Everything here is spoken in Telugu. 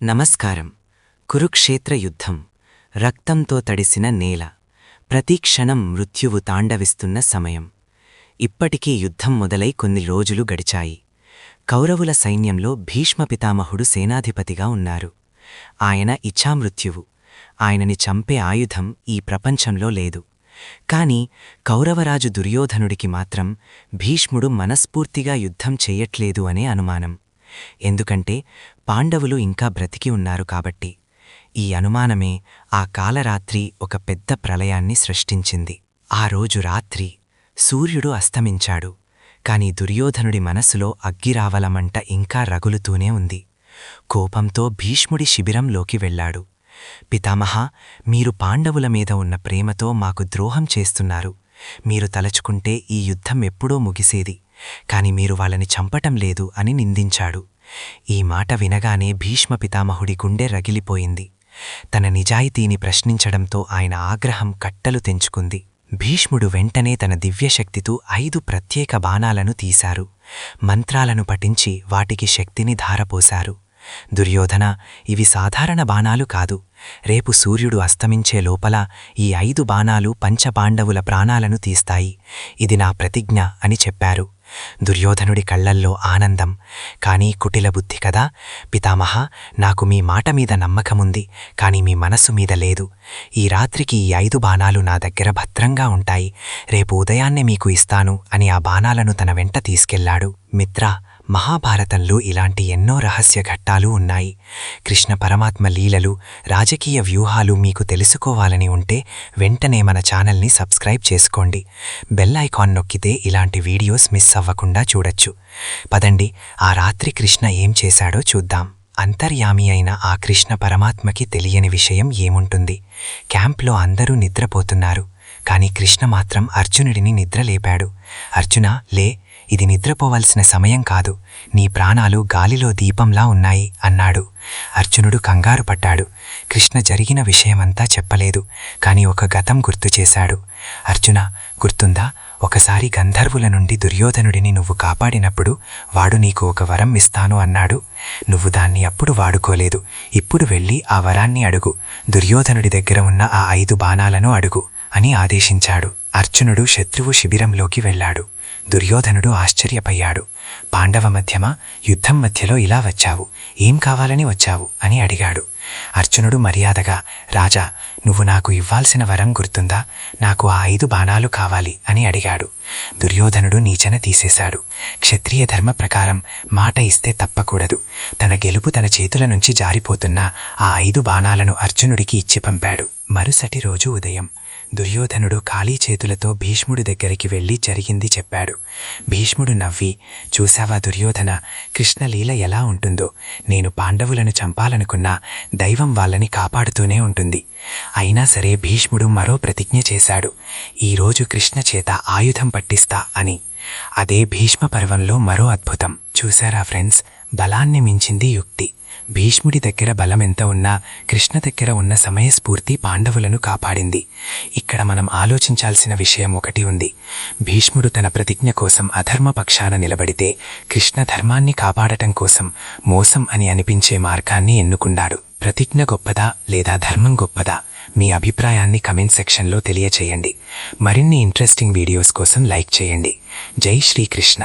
నమస్కారం. కురుక్షేత్ర యుద్ధం. రక్తంతో తడిసిన నేల. ప్రతిక్షణం మృత్యువు తాండవిస్తున్న సమయం. ఇప్పటికీ యుద్ధం మొదలై కొన్ని రోజులు గడిచాయి. కౌరవుల సైన్యంలో భీష్మపితామహుడు సేనాధిపతిగా ఉన్నారు. ఆయన ఇచ్ఛామృత్యువు. ఆయనని చంపే ఆయుధం ఈ ప్రపంచంలో లేదు. కాని కౌరవరాజు దుర్యోధనుడికి మాత్రం భీష్ముడు మనస్ఫూర్తిగా యుద్ధం చెయ్యట్లేదు అనే అనుమానం. ఎందుకంటే పాండవులు ఇంకా బ్రతికి ఉన్నారు కాబట్టి. ఈ అనుమానమే ఆ కాలరాత్రి ఒక పెద్ద ప్రళయాన్ని సృష్టించింది. ఆ రోజు రాత్రి సూర్యుడు అస్తమించాడు. కాని దుర్యోధనుడి మనసులో అగ్గిరావలమంట ఇంకా రగులుతూనే ఉంది. కోపంతో భీష్ముడి శిబిరంలోకి వెళ్లాడు. పితామహా, మీరు పాండవుల మీద ఉన్న ప్రేమతో మాకు ద్రోహం చేస్తున్నారు. మీరు తలచుకుంటే ఈ యుద్ధం ఎప్పుడో ముగిసేది. కాని మీరు వాళ్ళని చంపటం లేదు అని నిందించాడు. ఈ మాట వినగానే భీష్మపితామహుడి గుండె రగిలిపోయింది. తన నిజాయితీని ప్రశ్నించడంతో ఆయన ఆగ్రహం కట్టలు తెంచుకుంది. భీష్ముడు వెంటనే తన దివ్యశక్తితో 5 ప్రత్యేక బాణాలను తీశారు. మంత్రాలను పఠించి వాటికి శక్తిని ధారపోశారు. దుర్యోధన, ఇవి సాధారణ బాణాలు కాదు. రేపు సూర్యుడు అస్తమించే లోపల ఈ 5 బాణాలు పంచపాండవుల ప్రాణాలను తీస్తాయి. ఇది నా ప్రతిజ్ఞ అని చెప్పారు. దుర్యోధనుడి కళ్లల్లో ఆనందం. కానీ కుటిల బుద్ధి కదా. పితామహ, నాకు మీ మాట మీద నమ్మకముంది, కాని మీ మనస్సు మీద లేదు. ఈ రాత్రికి ఈ 5 బాణాలు నా దగ్గర భద్రంగా ఉంటాయి. రేపు ఉదయాన్నే మీకు ఇస్తాను అని ఆ బాణాలను తన వెంట తీసుకెళ్లాడు. మిత్రా, మహాభారతంలో ఇలాంటి ఎన్నో రహస్య ఘట్టాలు ఉన్నాయి. కృష్ణ పరమాత్మ లీలలు, రాజకీయ వ్యూహాలు మీకు తెలుసుకోవాలని ఉంటే వెంటనే మన ఛానల్ని సబ్స్క్రైబ్ చేసుకోండి. బెల్ ఐకాన్ నొక్కితే ఇలాంటి వీడియోస్ మిస్ అవ్వకుండా చూడొచ్చు. పదండి, ఆ రాత్రి కృష్ణ ఏం చేశాడో చూద్దాం. అంతర్యామి అయిన ఆ కృష్ణ పరమాత్మకి తెలియని విషయం ఏముంటుంది? క్యాంప్లో అందరూ నిద్రపోతున్నారు. కాని కృష్ణ మాత్రం అర్జునుడిని నిద్రలేపాడు. అర్జునా, లే, ఇది నిద్రపోవలసిన సమయం కాదు. నీ ప్రాణాలు గాలిలో దీపంలా ఉన్నాయి అన్నాడు. అర్జునుడు కంగారు పడ్డాడు. కృష్ణ జరిగిన విషయమంతా చెప్పలేదు. కాని ఒక గతం గుర్తు చేశాడు. అర్జున, గుర్తుందా? ఒకసారి గంధర్వుల నుండి దుర్యోధనుడిని నువ్వు కాపాడినప్పుడు వాడు నీకు ఒక వరం ఇస్తాను అన్నాడు. నువ్వు దాన్ని అప్పుడు వాడుకోలేదు. ఇప్పుడు వెళ్ళి ఆ వరాన్ని అడుగు. దుర్యోధనుడి దగ్గర ఉన్న ఆ 5 బాణాలను అడుగు అని ఆదేశించాడు. అర్జునుడు శత్రువు శిబిరంలోకి వెళ్లాడు. దుర్యోధనుడు ఆశ్చర్యపోయాడు. పాండవ మధ్యమా, యుద్ధం మధ్యలో ఇలా వచ్చావు? ఏం కావాలని వచ్చావు అని అడిగాడు. అర్జునుడు మర్యాదగా, రాజా, నువ్వు నాకు ఇవ్వాల్సిన వరం గుర్తుందా? నాకు ఆ 5 బాణాలు కావాలి అని అడిగాడు. దుర్యోధనుడు నీచన తీసేశాడు. క్షత్రియ ధర్మ ప్రకారం మాట ఇస్తే తప్పకూడదు. తన గెలుపు తన చేతుల నుంచి జారిపోతున్న ఆ 5 బాణాలను అర్జునుడికి ఇచ్చి పంపాడు. మరుసటి రోజు ఉదయం దుర్యోధనుడు ఖాళీ చేతులతో భీష్ముడి దగ్గరికి వెళ్లి జరిగింది చెప్పాడు. భీష్ముడు నవ్వి, చూశావా దుర్యోధన, కృష్ణలీల ఎలా ఉంటుందో. నేను పాండవులను చంపాలనుకున్నా దైవం వాళ్ళని కాపాడుతూనే ఉంటుంది. అయినా సరే భీష్ముడు మరో ప్రతిజ్ఞ చేశాడు. ఈరోజు కృష్ణ చేత ఆయుధం పట్టిస్తా అని. అదే భీష్మ పర్వంలో మరో అద్భుతం. చూశారా ఫ్రెండ్స్, బలాన్ని మించింది యుక్తి. భీష్ముడి దగ్గర బలం ఎంత ఉన్నా కృష్ణ దగ్గర ఉన్న సమయస్ఫూర్తి పాండవులను కాపాడింది. ఇక్కడ మనం ఆలోచించాల్సిన విషయం ఒకటి ఉంది. భీష్ముడు తన ప్రతిజ్ఞ కోసం అధర్మ పక్షాన నిలబడితే కృష్ణ ధర్మాన్ని కాపాడటం కోసం మోసం అని అనిపించే మార్గాన్ని ఎన్నుకున్నాడు. ప్రతిజ్ఞ గొప్పదా లేదా ధర్మం గొప్పదా? మీ అభిప్రాయాన్ని కమెంట్ సెక్షన్లో తెలియచేయండి. మరిన్ని ఇంట్రెస్టింగ్ వీడియోస్ కోసం లైక్ చేయండి. జై శ్రీకృష్ణ.